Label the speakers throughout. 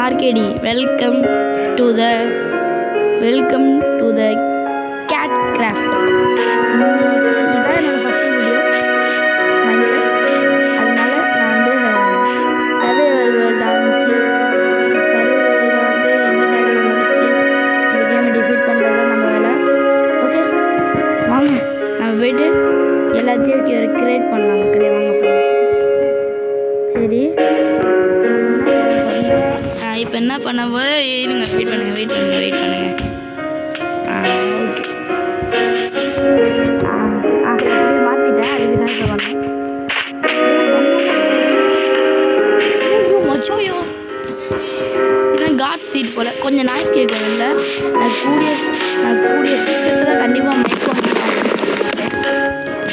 Speaker 1: RKD. Welcome to the cat craft. இதான் என்னோட first video Minecraft. அதனால நான் வந்து சர்வைவல் வேர்ல்டு ஆரம்பிச்சு சர்வைவல் வந்து எந்த டைமில் முடிச்சு இந்த கேமை டிஃபீட் பண்ணுறது நம்ம வேலை. ஓகே வாங்க நம்ம போய்ட்டு எல்லாத்தையும் ஒரு கிரியேட் பண்ணலாம் மக்களே. வாங்க போகலாம். சரி இப்போ என்ன பண்ண போது இருங்க, வெயிட் பண்ணுங்கள். ஓகே மாற்றிட்டேன். அதுக்கு தான் இப்போ பண்ணேன். மச்சோயோ இதான் காட் சீட் போல் கொஞ்சம் நாய்ஸ் கேட்கும். இல்லை நான் கூடிய சீக்கிரத்தில் கண்டிப்பாக மைக்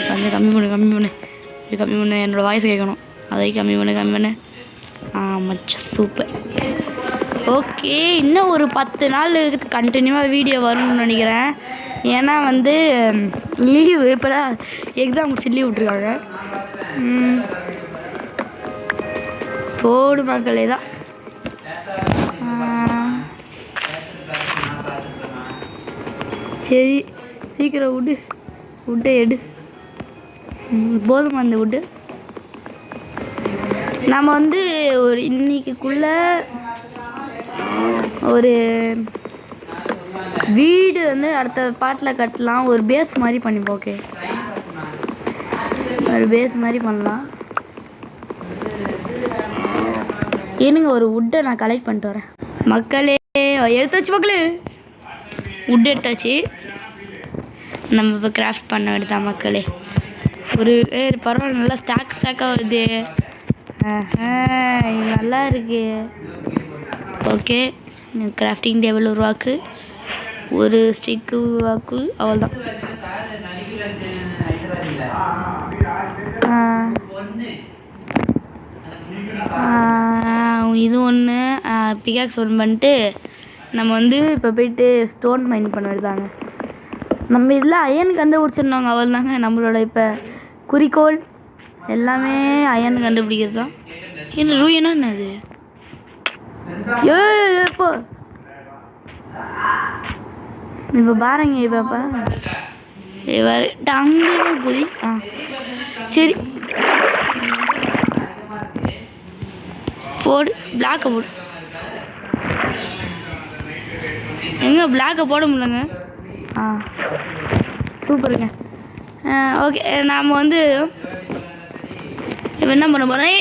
Speaker 1: கொஞ்சம் கம்மி பண்ணு என்னோடய வாய்ஸ் கேட்கணும். அதை கம்மி பண்ணு. மச்சம் சூப்பர். ஓகே இன்னும் ஒரு 10 நாள் கண்டினியூவாக வீடியோ வரும்னு நினைக்கிறேன். ஏன்னா வந்து லீவு இப்போ தான் எக்ஸாம் லீவ் விட்ருக்காங்க. போடு மக்களே தான். சரி சீக்கிரம் விட்டை எடு. போதுமா அந்த விட்டு நம்ம வந்து ஒரு இன்னைக்குள்ளே ஒரு வீடு வந்து அடுத்த பாட்டில் கட்டலாம். ஒரு பேஸ் மாதிரி பண்ணிப்போம். ஓகே ஒரு பேஸ் மாதிரி பண்ணலாம். ஏனுங்க ஒரு வுட்டை நான் கலெக்ட் பண்ணிட்டு வரேன் மக்களே. எடுத்தாச்சு மக்களே, வுட் எடுத்தாச்சு. நம்ம இப்போ கிராஃப்ட் பண்ண எடுத்தான் மக்களே. ஒரு பரவாயில்ல, நல்லா ஸ்டாக்காக வருது. நல்லா இருக்கு. ஓகே கிராஃப்டிங் டேபிள் உருவாக்கு, ஒரு ஸ்டிக்கு உருவாக்கு, அவ்வளோதான். இது ஒன்று பிகாக்ஸ் ஒன்று பண்ணிட்டு நம்ம வந்து இப்போ போயிட்டு ஸ்டோன் மைன் பண்ண எடுத்தாங்க. நம்ம இதில் அயன் கண்டுபிடிச்சிருந்தோங்க. அவள் தாங்க நம்மளோட இப்போ குறிக்கோள். எல்லாமே அயன் கண்டுபிடிக்கிறது தான். என்ன ரூயனா என்னது? ஏப்போ இப்போ பாருங்க. இப்பப்பா அங்கே குதி. சரி போடு, பிளாக்கை போடு. எங்கே பிளாக்கை போட முடியலங்க. சூப்பருங்க. ஓகே நாம் வந்து இப்போ என்ன பண்ண போகிறோம்,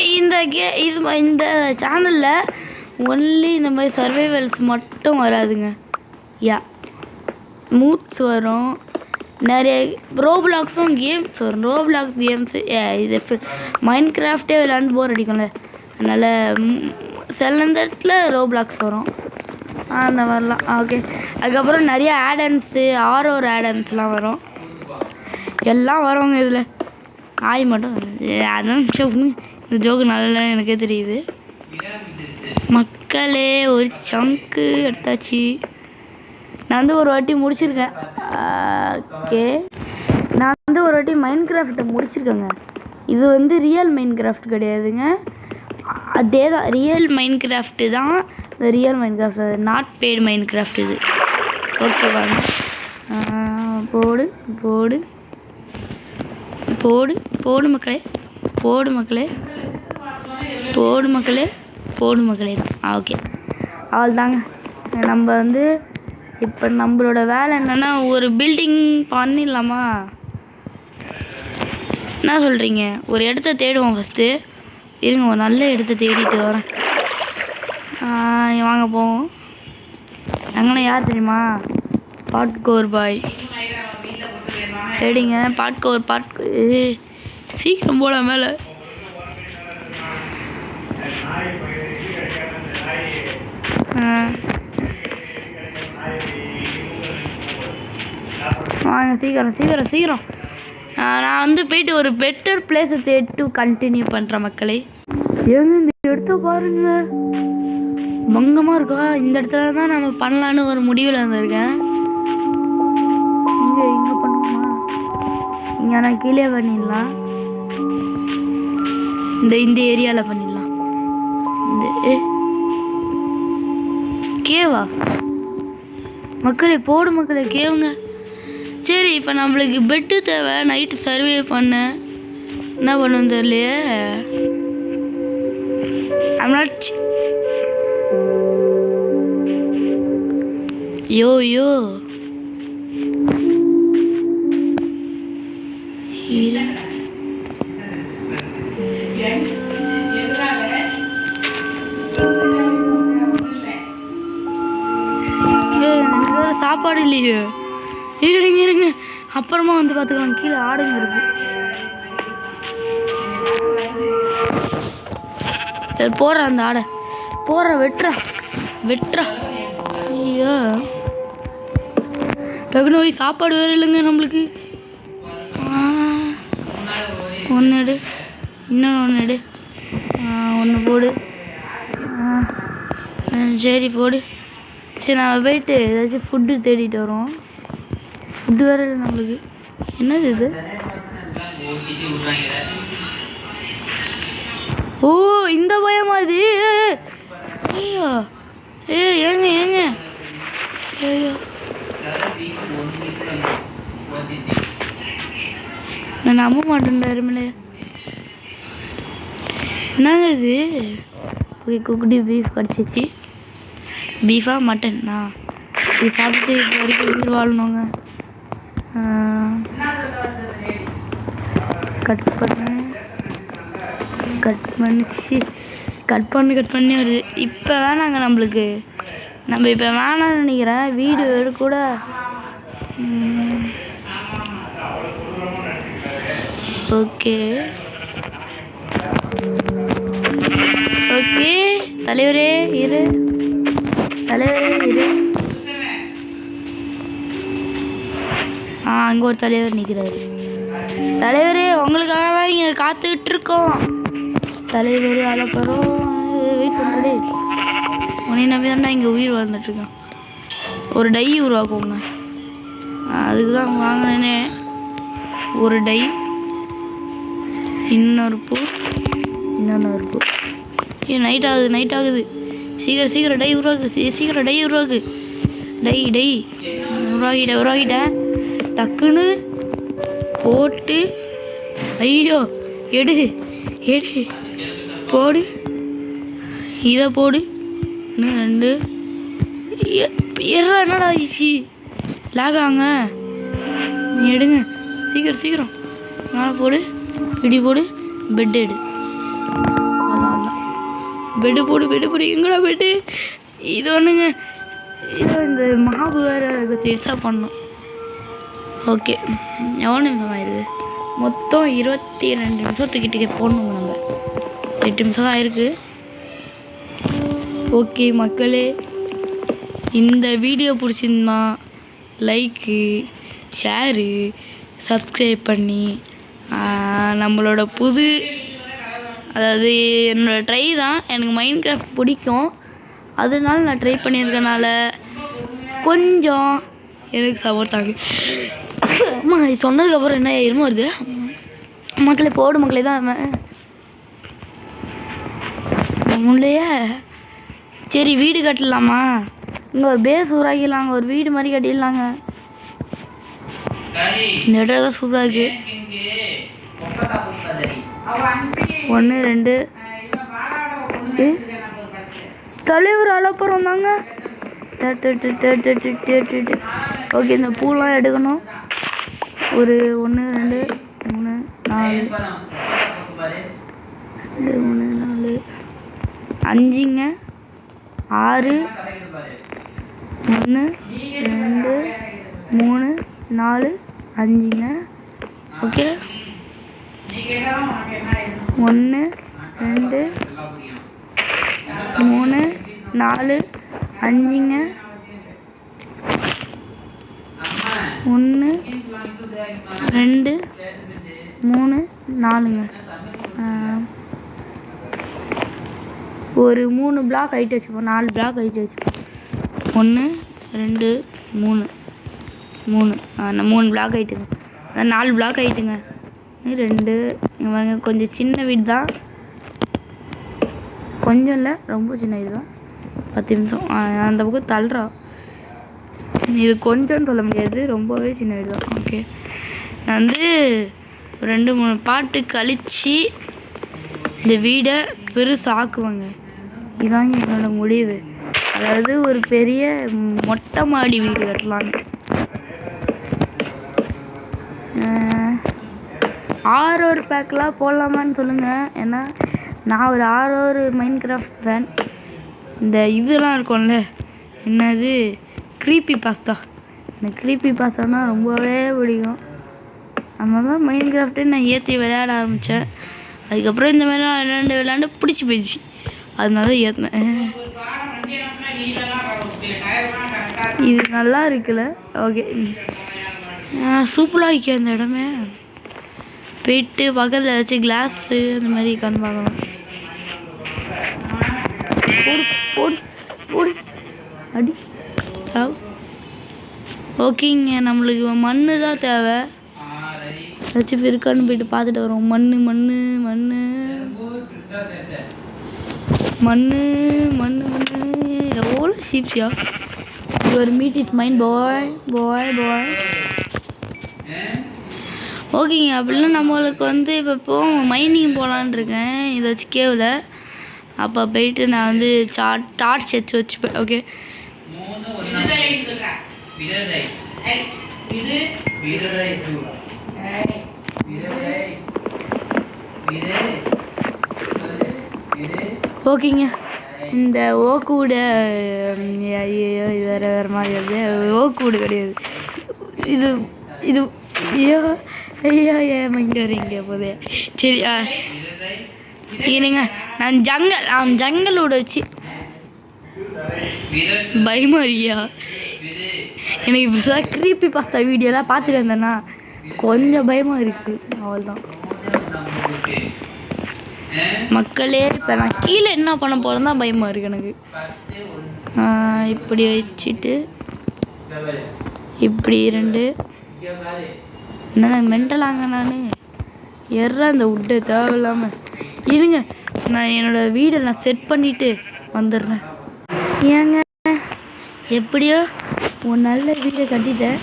Speaker 1: இந்த சேனலில் ஒன்லி இந்த மாதிரி சர்வைவல்ஸ் மட்டும் வராதுங்க. மூட்ஸ் வரும், நிறைய ரோப்ளாக்ஸும் கேம்ஸ் வரும். ரோப்ளாக்ஸ் கேம்ஸு இது மைன்கிராஃப்டே விளையாண்டு போர் அடிக்கும்ல, அதனால் சில இடத்துல ரோப்ளாக்ஸ் வரும் அந்த மாதிரிலாம். ஓகே அதுக்கப்புறம் நிறைய ஆடன்ஸு ஆரோர் ஆடன்ஸ்லாம் வரும். எல்லாம் வரவங்க இதில் ஆய் மட்டும் அதான் இந்த ஜோக்கு நல்லா எனக்கே தெரியுது மக்களே. ஒரு சங்கு எடுத்தாச்சு. நான் வந்து ஒரு வாட்டி முடிச்சிருக்கேன். ஓகே நான் வந்து ஒரு வாட்டி மைன்கிராஃப்ட்டை முடிச்சிருக்கேங்க. இது வந்து ரியல் மைன்கிராஃப்ட் கிடையாதுங்க, அதே தான் ரியல் மைன்கிராஃப்ட்டு தான். இந்த real Minecraft, not paid Minecraft இது. ஓகே வாங்க போடு போடு போடு போடு மக்களே, போடு மக்களே, போடு மக்களே, போடு மக்களே தான். ஓகே அவள் தாங்க. நம்ம வந்து இப்போ நம்மளோட வேலை என்னென்னா ஒரு பில்டிங் பண்ணிடலாமா, என்ன சொல்கிறீங்க? ஒரு இடத்த தேடுவோம் ஃபஸ்ட்டு. இருங்க ஒரு நல்ல இடத்த தேடிட்டு வரேன். வாங்க போவோம். எங்கன்னா யார் தெரியுமா? பாட்கோர் பாய் சரிங்க. பாட்கோர் சீக்கிரம் போல மேலே. வாங்க சீக்கிரம். நான் வந்து போயிட்டு ஒரு பெட்டர் பிளேஸை தேடிட்டு கண்டினியூ பண்ணுறேன் மக்களே. ஏங்க இந்த இடத்த பாருங்க, பங்கமாக இருக்கா. இந்த இடத்துல தான் நம்ம பண்ணலான்னு ஒரு முடிவில் இருந்திருக்கேன். இங்கே பண்ணுவோமா? இங்கே நான் கீழே பண்ணிடலாம். இந்த ஏரியாவில் பண்ணிடலாம். இந்த கேவா மக்களே? போடு மக்களே கேவுங்க. சரி, இப்போ நம்மளுக்கு பெட்டு தேவை. நைட்டு சர்வே பண்ண என்ன பண்ணுவோம் தெரியலையே. யோ சாப்பாடு இல்லையே. இருங்க அப்புறமா வந்து பார்த்துக்கலாம். கீழே ஆடுங்க இருக்கு. போடுற அந்த ஆடை போடுற வெட்டுறா. ஐயோ டக்குனு சாப்பாடு வேறு இல்லைங்க நம்மளுக்கு. ஒன்று எடு, இன்னொன்று எடு, ஒன்று போடு. சரி போடு. சரி நான் போயிட்டு ஏதாச்சும் ஃபுட்டு தேடிட்டு வரோம். ஃபுட்டு வேறு இல்லை நம்மளுக்கு. என்னது இது? ஓ இந்த பயமா இது? ஐயோ ஏங்க ஐயோ நான் நம்ப மாட்டேன். என்னங்க இது? ஓகே குக்குடி பீஃப் கிடச்சிச்சு. பீஃபா மட்டன்னா இது சாப்பிட்டு இப்போ வரைக்கும் உயிர் வாழணுங்க. கட் பண்ணி வருது. இப்போ வேணாங்க நம்மளுக்கு. நம்ம இப்போ வேணாம்னு நினைக்கிறேன். வீடு கூட ஓகே தலைவரே இரு. அங்கே ஒரு தலைவர் நிற்கிறாரு. தலைவரே உங்களுக்காக தான் இங்கே காத்துக்கிட்டு இருக்கோம். தலைவர் அலப்பறம் வெயிட் பண்ணுறே. உன்னை நம்பி தான் இங்கே உயிர் வாழ்ந்துட்டுருக்கான். ஒரு டை உருவாக்குவோங்க. அதுக்கு தான் வாங்கினேனே. ஒரு டை, இன்னொரு பூ. நைட் ஆகுது. சீக்கிரம் டை உருவாக்கு. டை உருவாக்கிட்டேன். டக்குன்னு போட்டு. ஐயோ எடு போடு. இதை போடு. இன்னும் 2 என்னடா ஆயிடுச்சு? லாகாங்க. நீ எடுங்க சீக்கிரம் மேலே போடு. இடி போடு. பெட் எடு. அதான் பெட்டு போடு. எங்கடா பெட்டு? இது ஒன்றுங்க. இதோ இந்த மாவு வேறு கொஞ்சம் எக்ஸ்ட்ரா பண்ணணும். ஓகே எவ்வளோ நிமிஷம் ஆயிடுது? மொத்தம் 22 நிமிஷத்துக்கிட்டே போடணுங்க. நம்ம 8 நிமிஷம் தான் ஆயிருக்கு. ஓகே மக்களே, இந்த வீடியோ பிடிச்சிருந்தா லைக்கு, ஷேரு, சப்ஸ்கிரைப் பண்ணி நம்மளோட அதாவது என்னோடய ட்ரை தான். எனக்கு மைண்ட் கிராஃப்ட் பிடிக்கும். அதனால நான் ட்ரை பண்ணியிருக்கனால கொஞ்சம் எனக்கு சப்போர்ட் ஆகுது. அம்மா இது சொன்னதுக்கப்புறம் என்ன இருமோ வருது. மக்களே போடு மக்களே தான் முன்னையே. சரி வீடு கட்டலாமா? இங்கே ஒரு பேஸ் உருவாக்கிடலாங்க. ஒரு வீடு மாதிரி கட்டிடலாங்க. இந்த இடம் தான் சூப்பராக இருக்குது. 1 2 தலைவர் அலப்புறம் தாங்க. ஓகே இந்த பூலாம் எடுக்கணும். ஒரு 1 2 3 4 2 3 4 5ங்க 6 1 2 3 4 5ங்க. ஓகே 1 2 3 4 5ங்க. 1 2 3 4ங்க. ஒரு 3 பிளாக் ஹைட் வச்சுப்போம். 4 பிளாக் ஹைட் வச்சுப்போம். 1 2 3 3 பிளாக் ஹைட்டுங்க. 4 பிளாக் ஹைட்டுங்க. 2 இவங்க கொஞ்சம் சின்ன வீடு தான். கொஞ்சம் இல்லை ரொம்ப சின்ன வீடு தான். 10 நிமிஷம் அந்த பக்கம் தள்ளுறா. இது கொஞ்சம் சொல்ல முடியாது, ரொம்பவே சின்ன வீடு தான். ஓகே, நான் வந்து 2-3 பாட்டு கழித்து இந்த வீடை பெருசாக்குவேங்க. இதாங்க என்னோட முடிவு. அதாவது ஒரு பெரிய மொட்டை மாடி வீடு கட்டலான்னு. ஆரோர் பேக்கெலாம் போடலாமான்னு சொல்லுங்கள். ஏன்னா நான் ஒரு ஆரோர் மைன்கிராஃப்ட் ஃபேன். இந்த இதெல்லாம் இருக்கும்ல, என்னது க்ரீப்பி பாஸ்தா, எனக்கு க்ரீப்பி பாஸ்தானா ரொம்பவே பிடிக்கும். நம்ம தான் மைன்கிராஃப்ட்டு நான் ஏற்றி விளையாட ஆரம்பித்தேன். அதுக்கப்புறம் இந்த மாதிரி விளையாண்டு பிடிச்சி போயிடுச்சு, அதனால ஏற்றினேன். இது நல்லா இருக்குல்ல? ஓகே, சூப்பராக இருக்கேன் இந்த இடமே. போயிட்டு பக்கத்தில் ஏதாச்சும் கிளாஸு அந்த மாதிரி கண் பார்க்கலாம். போடு போடு அடி சாவு. ஓகேங்க, நம்மளுக்கு மண் தான் தேவை. ஏதாச்சும் இருக்கான்னு போயிட்டு பார்த்துட்டு வரோம். மண் மண் மண் மண் மண் மண் எவ்வளோ ஷீப்ஸியா. யுவர் மீட் இஸ் மைண்ட் பாய் பாய் பாய். ஓகேங்க, அப்படின்னா நம்மளுக்கு வந்து இப்போ மைனிங் போகலான் இருக்கேன் ஏதாச்சும் கேவில். அப்போ போயிட்டு நான் வந்து டார்ச் வச்சுப்பேன். ஓகே, ஓகேங்க, இந்த ஓக்கூட வேறு மாதிரி வருது. ஓக்கூடு கிடையாது இது. இது ஐயோ ஐயா மைண்ட் வரீங்க போதே. சரி சரிங்க, நான் ஜங்கலோட வச்சு பயமாரியா. எனக்கு இப்போ க்ரீப்பி பாஸ்தா வீடியோலாம் பார்த்துட்டு இருந்தேன்னா கொஞ்சம் பயமாக இருக்குது. அவ்வளோதான் மக்களே. இப்போ நான் கீழே என்ன பண்ண போகிறேன் தான் பயமாக இருக்குது எனக்கு. இப்படி வச்சுட்டு இப்படி 2 என்ன மென்டலாங்க நான் அந்த உட்டை தேவையில்லாமல். இருங்க, நான் என்னோடய வீடை நான் செட் பண்ணிவிட்டு வந்துடுறேன். ஏங்க எப்படியோ ஒரு நல்ல வீடை கட்டிட்டேன்.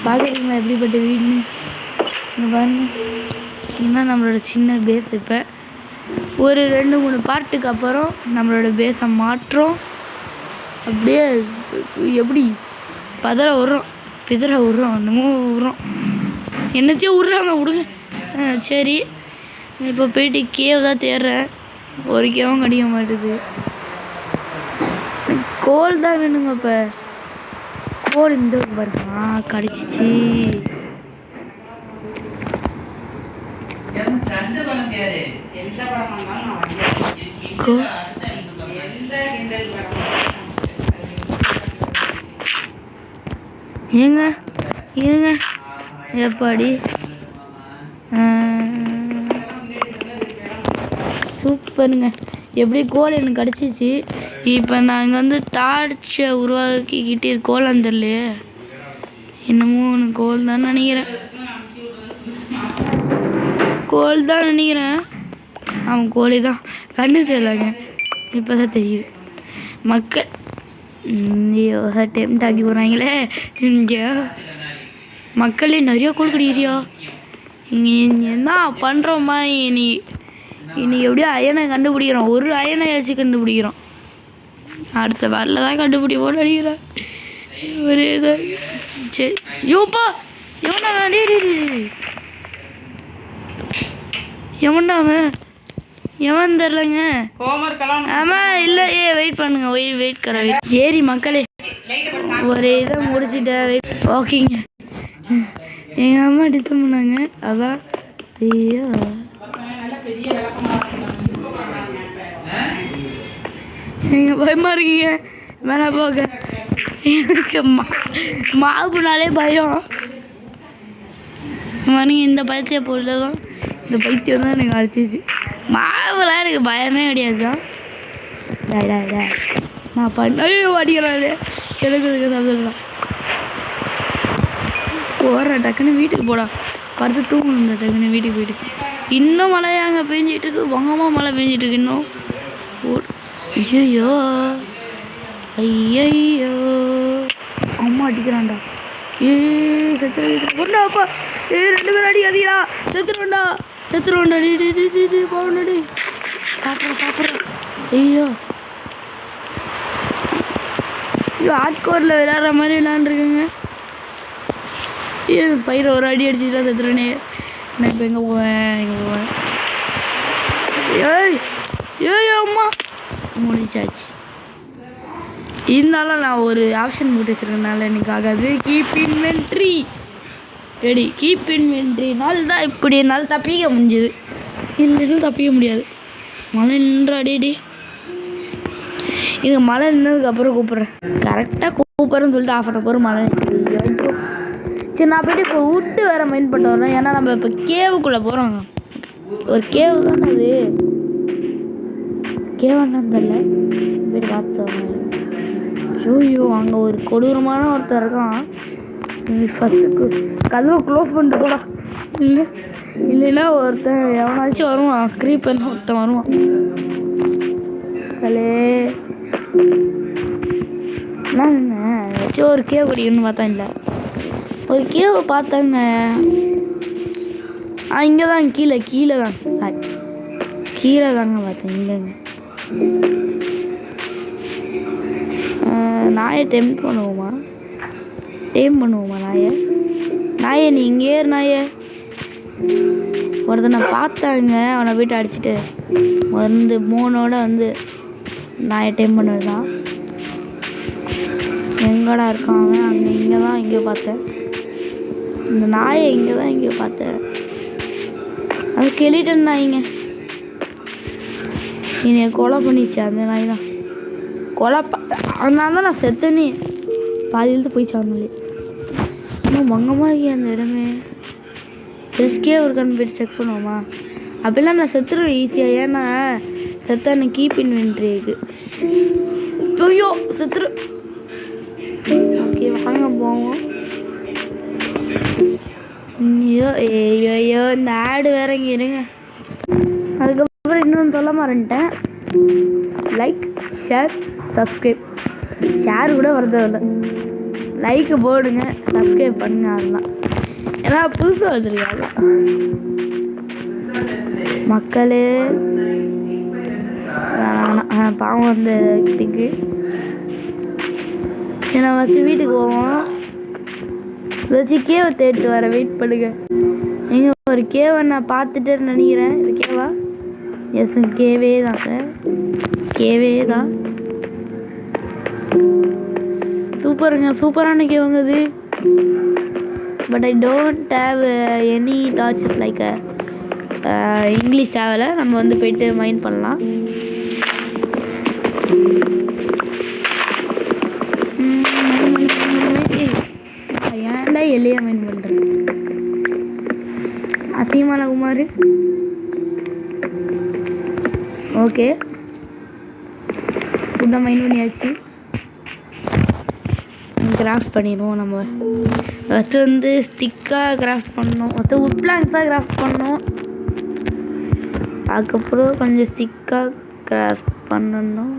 Speaker 1: பார்க்குறீங்களா எப்படிப்பட்ட வீடுன்னு? இங்கே பாருங்க, இதுதான் நம்மளோட சின்ன பேஸ். இப்போ ஒரு 2-3 பார்ட்டுக்கு அப்புறம் நம்மளோட பேஸை மாற்றோம். அப்படியே எப்படி பிதற விட்றோம் என்னமோ விட்றோம், என்னத்தையும் விட்றாங்க விடுங்க. சரி, இப்போ போயிட்டு கேவ் தான் தேடுறேன். ஒரு கேவும் கடிக்க மாட்டுது. கோல் தான் வேணுங்க. இப்போ கோல் இந்த பாருங்க கடிச்சிச்சு. ஏங்க இருங்க, எப்பாடி சூப்பருங்க. எப்படி கோல் எனக்கு கிடச்சிச்சு. இப்போ நான் இங்கே வந்து டார்ச்சை உருவாக்கிக்கிட்டே கோலம் தெரியலையே, என்னமோ ஒன்று கோல் தான் நினைக்கிறேன். அவன் கோழி தான், கண்ணு தெரியலங்க, இப்போ தான் தெரியுது. மக்கள் டெம்ட் ஆக்கி போகிறாங்களே இங்கே. மக்களே நிறைய கோல் கிடைக்கிறியா? இங்கே என்ன பண்ணுறோம்மா? இன்னைக்கு எப்படியோ அயனை கண்டுபிடிக்கிறோம். ஒரு அயனை வச்சு கண்டுபிடிக்கிறோம். அடுத்த வரல தான் கண்டுபிடிப்போம் நினைக்கிறேன். ஒரு இதை சரி. யோப்பா எவன் தெரிலங்க. ஆமாம் இல்லை, வெயிட் பண்ணுங்க, வெயிட் கர. சரி மக்களே, ஒரு இதை முடிச்சுட்டேன். ஓகேங்க, எங்கள் அம்மா டிஸ்டர்ப் பண்ணாங்க, அதான். ஐயோ நீங்கள் பயமாக இருக்கீங்க மேலே போக. எனக்கு மாவுனாலே பயம். நீங்கள் இந்த பயத்தையை போல தான், இந்த பைத்தியம் தான் எனக்கு அடிச்சிச்சு. மாவுலாம் எனக்கு பயமே கிடையாது தான். நான் ஐயோ அடிக்கிறாரு எனக்கு சொல்லலாம். போகிறேன், டக்குன்னு வீட்டுக்கு போடா, படுத்து தூங்கணும். டக்குன்னு வீட்டுக்கு போயிட்டு இன்னும் மழையாங்க பெஞ்சிட்டு இருக்கு. பொங்கமாக மழை பெஞ்சிட்டு இருக்கு இன்னும். ஐயோ ஐயோ அம்மா அடிக்கிறான்டா. செத்துருவாப்பா. 2 பேரும் அடிக்காதீங்களா. செத்துருவோண்டா போகணுடி. சாப்பிட்றேன். ஐயோ ஹார்ட்கோரில் விளையாடுற மாதிரி விளையாண்டுருக்குங்க. பயிரை ஒரு அடி அடிச்சுட்டா செத்துருவேனே. நான் இப்போ எங்கே போவேன். ஏய் அம்மா முடிச்சாச்சு. இருந்தாலும் நான் ஒரு ஆப்ஷன் போட்டு வச்சுருக்கனால எனக்கு ஆகாது. Keep inventory ready. கீப் இன்வென்ட்ரினால் தான் இப்படி என்னால் தப்பிக்க முடிஞ்சுது. இல்லைன்னு தப்பிக்க முடியாது. மழை நின்று அடி இங்கே மழை நின்றதுக்கப்புறம் கூப்பிட்றேன். கரெக்டாக கூப்பிட்றேன்னு சொல்லிட்டு ஆஃப் பண்ண போகிறோம். மழை சரி நான் போய்ட்டு இப்போ விட்டு வேறு மைண்ட் பண்ணிட்டு வரேன். ஏன்னா நம்ம இப்போ கேவுக்குள்ளே போகிறோம். ஒரு கேவு தானே அது. கேவான்னு தெரியல. போய்ட்டு பார்த்துட்டு வரேன். ஐயோ அங்கே ஒரு கொடூரமான ஒருத்தர் இருக்கான். ஃபஸ்ட்டு கதவை க்ளோஸ் பண்ணிட்டு போடா. இல்லைன்னா ஒருத்தன் எவனாச்சும் வருவான். க்ரீப்பர்னு ஒருத்தன் வருவான். என்னங்க ஏதாச்சும் ஒரு கேவ் குடிக்கணும்னு பார்த்தா இல்லை. ஒரு கேவை பார்த்தாங்க. இங்கே தான் கீழே தான். சாரி கீழே தாங்க பார்த்தேன். இங்கேங்க நாயை டேம் பண்ணுவோமா நாயை நீ இங்கே ஏறு. நாயை ஒருத்தனை பார்த்தாங்க. அவனை போய்ட்டு அடிச்சுட்டு வந்து 3ஓட வந்து நாயை டைம் பண்ணது தான். எங்கடா இருக்கான் அவன். இங்கே பார்த்தேன். இந்த நாயை இங்கே பார்த்தேன். அது கெலிட்டன் நாய்ங்க. என்னைய கொலை பண்ணிச்சு அந்த நாய் தான். அதனால தான் நான் செத்தனே. பாதியில்தான் போய் சாடணும்லே. இன்னும் மங்கமாக இருக்கே அந்த இடமே. ரிஸ்கே இருக்கான்னு போய்ட்டு செக் பண்ணுவோமா. அப்படிலாம் நான் செத்துருவேன் ஈஸியாக. ஏன்னா செத்த எனக்கு கீப் இன்வென்ட்ரி இருக்குது. ஐயோ செத்துரு. ஓகே வாங்க போவோம். ஐயோ இந்த ஆடு வேற இங்கே இருங்க. அதுக்கப்புறம் இன்னொன்று சொல்ல மாறேன்ட்டேன். Like share subscribe. ஷேர் கூட வரதில்லை. லைக்கு போடுங்க, சப்ஸ்கிரைப் பண்ணுங்க. அதெல்லாம் ஏன்னா புதுசாக வச்சுருக்காங்க மக்களே. பாவம் வந்து வீட்டுக்கு ஏன்னா வச்சு வீட்டுக்கு போவோம். ஏதாச்சும் கேவை தேடிட்டு வர வெயிட் பண்ணுங்க. எங்கே ஒரு கேவை நான் பார்த்துட்டேன்னு நினைக்கிறேன். இது கேவா? எஸ் கேவே தான் சார். கேவே தான். சூப்பரான கேவுங்க இது. But I don't have any torches like English தேவையில்ல. நம்ம வந்து போயிட்டு மைண்ட் பண்ணலாம். ஏன்டா எல்லையா மைண்ட் பண்ணுறேன். அசிங்கமான குமார். ஓகே ஃபுட்டாக மைண்ட் பண்ணியாச்சு. கிராஃப்ட் பண்ணிடுவோம். நம்ம ஃபஸ்ட்டு வந்து ஸ்டிக்காக கிராஃப்ட் பண்ணணும். உட் பிளாங்க்ஸாக கிராஃப்ட் பண்ணணும். அதுக்கப்புறம் கொஞ்சம் ஸ்டிக்காக கிராஃப்ட் பண்ணணும்.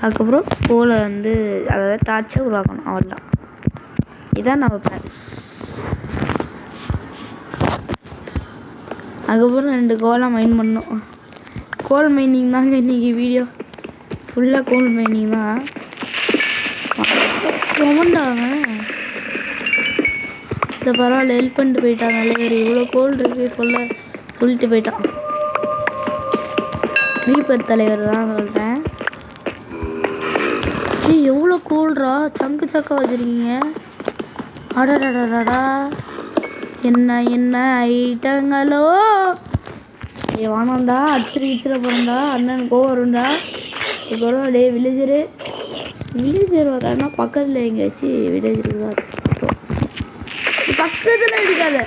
Speaker 1: அதுக்கப்புறம் கோலை வந்து அதாவது டார்ச்சை உருவாக்கணும். அவ்வளோதான். இதான் நம்ம பிளான். அதுக்கப்புறம் 2 கோலாக மைன் பண்ணணும். கோல் மைனிங் தாங்க இன்றைக்கி வீடியோ ஃபுல்லாக. கோல் மைனிங் தான். ரொம்பண்டாவன் இந்த பரவாயில்ல ஹெல்ப் பண்ணிட்டு போயிட்டான். தலைவர் இவ்வளோ கோல் இருக்குது சொல்லிட்டு போயிட்டான். க்ரீப்பர் தலைவர் தான் சொல்கிறேன். எவ்வளோ கோல்ரா. சக்கா வச்சுருக்கீங்க. அடடடடா என்ன ஐட்டங்களோ. வானாண்டா அடிச்சிட போகிறேன்டா. அண்ணன் கோவம் வரும்டா. இப்போ டே வில்லேஜர் வரான்னா பக்கத்தில் எங்கேயாச்சும் வில்லேஜருக்கு தான் பக்கத்தில் அடிக்காத.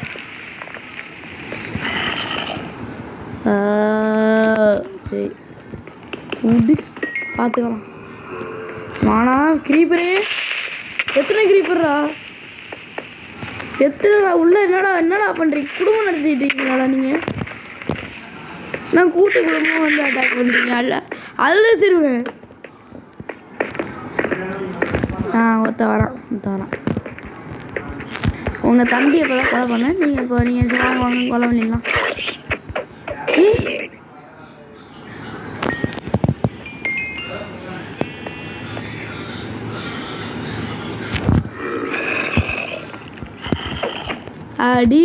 Speaker 1: சரி உண்டு பார்த்துக்கலாம். மானா கிரீப்பரு எத்தனை கிரீப்பர்ரா உள்ள என்னடா பண்ணுறீங்க. குடும்பம் நடத்திட்டு இருக்கீங்களாடா நீங்கள். நான் கூட்டு குடும்பம் வந்து அட்டாக் பண்ணுறீங்க அல்ல திருவேன். ஒருத்த வரான். உங்கள் தம்பி இப்போ தான் கொலை பண்ணேன். நீங்கள் இப்போ நீங்கள் வாங்க கொலை பண்ணிடலாம். அடி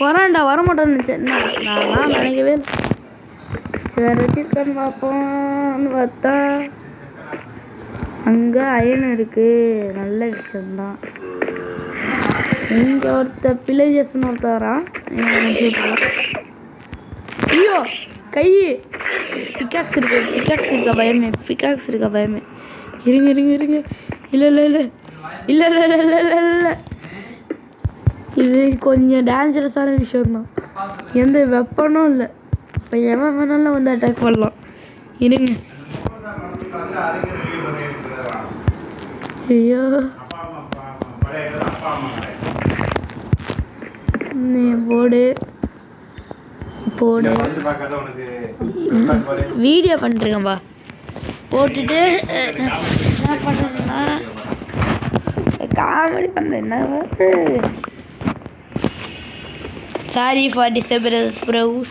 Speaker 1: வரான்டா வரமாட்டான்னு நினச்சேன். நான் நினைக்கவே இல்லை. சரி வச்சிருக்கான்னு பார்ப்போம்னு பார்த்தா அங்கே அயன் இருக்குது. நல்ல விஷயந்தான். இங்கே பிளேஜஸ்ன்னு ஒருத்த வரான். ஐயோ கை பிக்காக்ஸ் இருக்கா பயமே. இருங்க. இல்லை இது கொஞ்சம் டேஞ்சரஸான விஷயந்தான். எந்த வெப்பனும் இல்லை. இப்போ எவன் வேணாலும் வந்து அட்டாக் பண்ணலாம். இருங்க. ஐயோ நீ போடு வீடியோ பண்ணிருக்கேன்பா. போட்டுட்டு என்ன பண்ணுறேன்னா காமெடி பண்ணுறேன். என்ன சாரி ஃபார் டிஸ்டர்பன்ஸ் ப்ரோஸ்.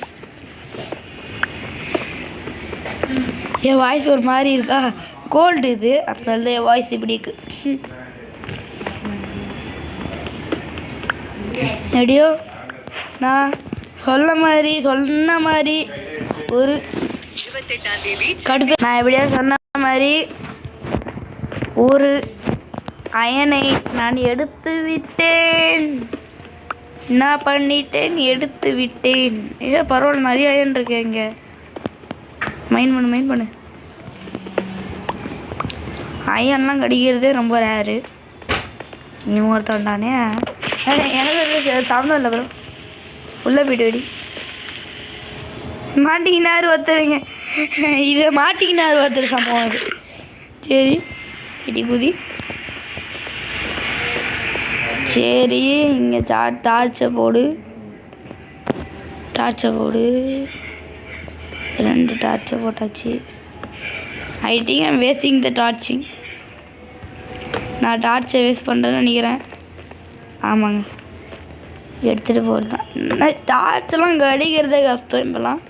Speaker 1: என் வாய்ஸ் ஒரு மாதிரி இருக்கா, கோல்டு இது, அதனால தான் என் வாய்ஸ் இப்படி இருக்கு. எப்படியோ நான் சொன்ன மாதிரி ஒரு கடுப்பு. நான் எப்படியோ சொன்ன மாதிரி ஒரு அயனை நான் எடுத்து விட்டேன். நான் பண்ணிட்டேன், எடுத்து விட்டேன். ஏதோ பரவாயில்ல, நிறைய அயன் இருக்கேன் இங்கே. மைண்ட் பண்ணு. அயன்லாம் கடிக்கிறதே ரொம்ப ரேரு. நீ ஒருத்தானே எனக்கு சம்மந்தம் இல்லை ப்ரோ. உள்ளே போய்ட்டு வெடி மாட்டிக்கினாரு ஒருத்தருங்க. இதை மாட்டிக்கினாரு ஒருத்தர் சம்பவம் அது. சரி இடி குதி. சரி இங்கே டார்ச்சை போடு. 2 டார்ச்சை போட்டாச்சு. ஐ திங்க் ஐம் வேஸ்டிங் த டார்ச்சிங். நான் டார்ச்சை வேஸ்ட் பண்ணுறேன்னு நினைக்கிறேன். ஆமாங்க, எடுத்துகிட்டு போகிறது தான். டார்ச்செல்லாம் கடிக்கிறதே கஷ்டம். இப்போலாம்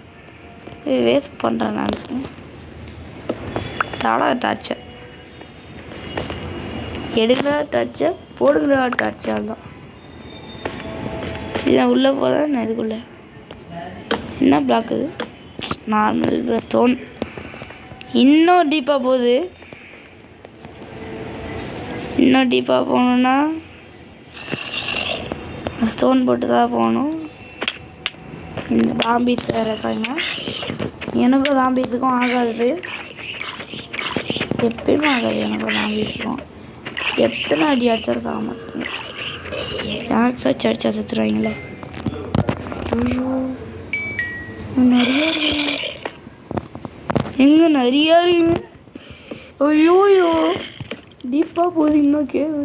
Speaker 1: வேஸ்ட் பண்ணுறேன் நான். தலை டார்ச்சை எடுக்கிற டார்ச்சை போடுகிற டார்ச்சை தான். இது உள்ளே போகிறேன். நான் இதுக்குள்ளே என்ன பிளாக் இது? Normal stone. இன்னும் டீப்பாக போகுது. இன்னும் டீப்பாக போகணுன்னா ஸ்டோன் போட்டு தான் போகணும். இந்த தாம்பீஸ் வேறு இருக்காங்க. எனக்கும் தாம்பீஸுக்கும் ஆகாது, எப்பயுமே ஆகாது. எனக்கும் தாம்பீஸுக்கும் எத்தனை அடி அடிச்சாலும் ஆக மாட்டேங்க. யாருக்கு அடிச்சா செத்துருவாங்களே. ஐயோ நிறையா இருக்குங்க, எங்கே நிறையா இருக்குங்க. ஐயோயோ டீப்பாக போகுது. இன்னும் கேவு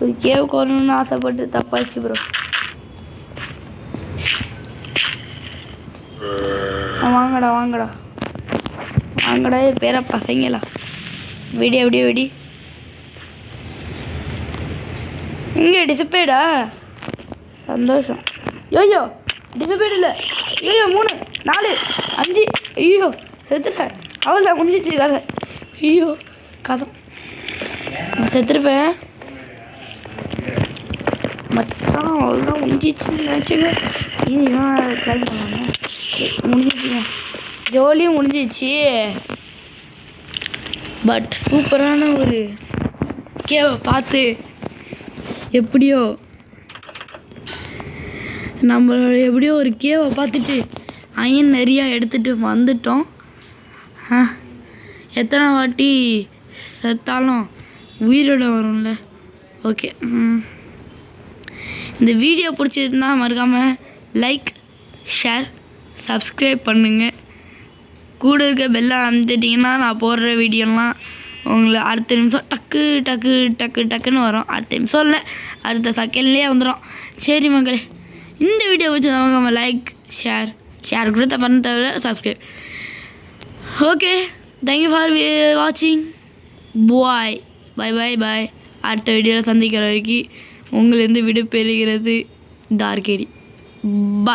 Speaker 1: ஒரு கேவு வரணும்னு ஆசைப்பட்டு தப்பாச்சு ப்ரோ. வாங்கடா பேர பசங்களா. வெடி இங்கே டிசப்பேடா. சந்தோஷம். ஐயோ டிசப்பேட் இல்லை. ஐயோ 3 4 5. ஐயோ செத்துட்டேன். அவள் முடிஞ்சிச்சு கதை. ஐயோ கதை செத்துருப்பேன் மச்சான். அவ்வளோதான் முடிஞ்சிச்சுன்னு நினச்சிங்க. ட்ரை பண்ணுவாங்க. முடிஞ்சிச்சுங்க, ஜோலியும் முடிஞ்சிச்சு. பட் சூப்பரான ஒரு கேவை பார்த்து எப்படியோ ஒரு கேவை பார்த்துட்டு அயன் நிறையா எடுத்துகிட்டு வந்துட்டோம். எத்தனை வாட்டி செத்தாலும் உயிரோட வரும்ல. ஓகே, இந்த வீடியோ பிடிச்சிருந்தா மறக்காமல் லைக், ஷேர், சப்ஸ்கிரைப் பண்ணுங்கள். கூட இருக்க பெல்லை அமுத்திட்டிங்கன்னா நான் போடுற வீடியோலாம் உங்களை அடுத்த நிமிஷம் டக்குன்னு வரும். அடுத்த நிமிஷம் இல்லை, அடுத்த செகண்ட்லேயே வந்துடும். சரி மக்களே, இந்த வீடியோ பிடிச்சவங்க நம்ம லைக் ஷேர் கூட பண்ண தேவையில்ல, சப்ஸ்கிரைப். ஓகே, தேங்க்யூ ஃபார் வாட்சிங். பாய். அடுத்த வீடியோவில் சந்திக்கிற வரைக்கும் உங்களிருந்து விடை பெறுகிறது டார்கேடி. பாய்.